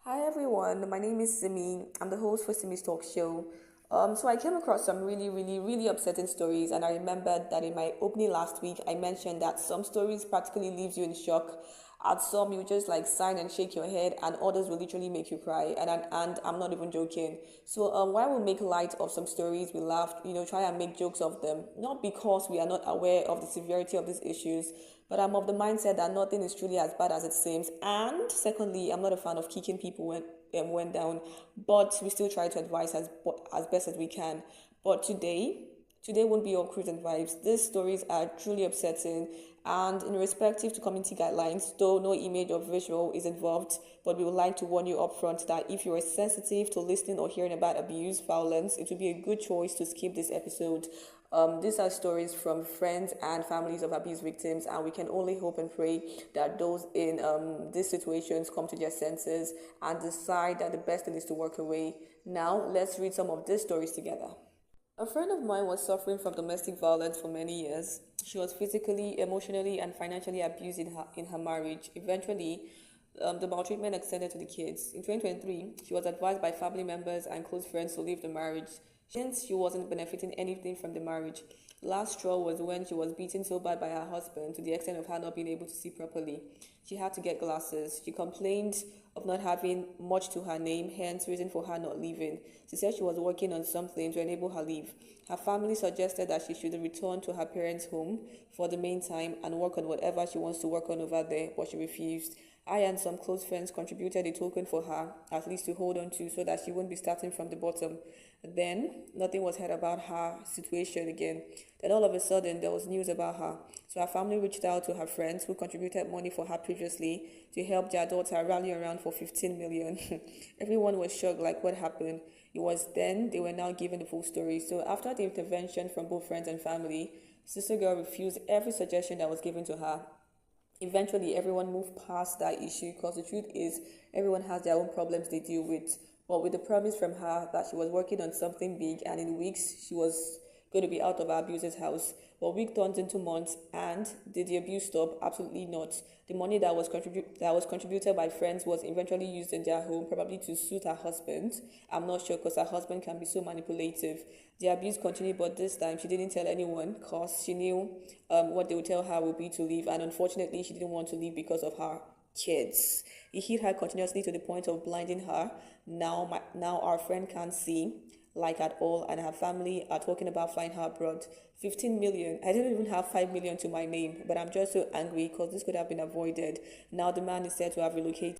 Hi everyone, my name is Simi. I'm the host for Simi's Talk Show. So I came across some really upsetting stories, and I remembered that in my opening last week, I mentioned that some stories practically leaves you in shock. At some, you just like sign and shake your head, and others will literally make you cry. And I'm not even joking. So while we make light of some stories, we laugh, try and make jokes of them, not because we are not aware of the severity of these issues, but I'm of the mindset that nothing is truly as bad as it seems. And secondly, I'm not a fan of kicking people when went down, but we still try to advise as best as we can. But today won't be all cruise and vibes. These stories are truly upsetting, and in respective to community guidelines, though no image or visual is involved, but we would like to warn you upfront that if you are sensitive to listening or hearing about abuse, violence, it would be a good choice to skip this episode. These are stories from friends and families of abuse victims, and we can only hope and pray that those in these situations come to their senses and decide that the best thing is to walk away. Now, let's read some of these stories together. A friend of mine was suffering from domestic violence for many years. She was physically, emotionally, and financially abused in her marriage. Eventually, the maltreatment extended to the kids. In 2023, she was advised by family members and close friends to leave the marriage since she wasn't benefiting anything from the marriage. Last straw was when she was beaten so bad by her husband to the extent of her not being able to see properly. She had to get glasses. She complained of not having much to her name, hence reason for her not leaving. She said she was working on something to enable her leave. Her family suggested that she should return to her parents' home for the meantime and work on whatever she wants to work on over there, but she refused. I and some close friends contributed a token for her, at least to hold on to, so that she won't be starting from the bottom. Then, nothing was heard about her situation again. Then, all of a sudden, there was news about her. So, her family reached out to her friends who contributed money for her previously to help their daughter rally around for 15 million. Everyone was shocked, like, what happened? It was then they were now given the full story. So, after the intervention from both friends and family, Sister Girl refused every suggestion that was given to her. Eventually everyone moved past that issue because the truth is everyone has their own problems they deal with, but with the promise from her that she was working on something big and in weeks she was going to be out of her abuser's house. But week turns into months, and did the abuse stop? Absolutely not. The money that was contributed by friends was eventually used in their home, probably to suit her husband. I'm not sure because her husband can be so manipulative. The abuse continued, but this time she didn't tell anyone because she knew what they would tell her would be to leave, and unfortunately, she didn't want to leave because of her kids. He hit her continuously to the point of blinding her. Now our friend can't see like at all, and her family are talking about flying her abroad. 15 million. I didn't even have 5 million to my name, but I'm just so angry because this could have been avoided. Now the man is said to have relocated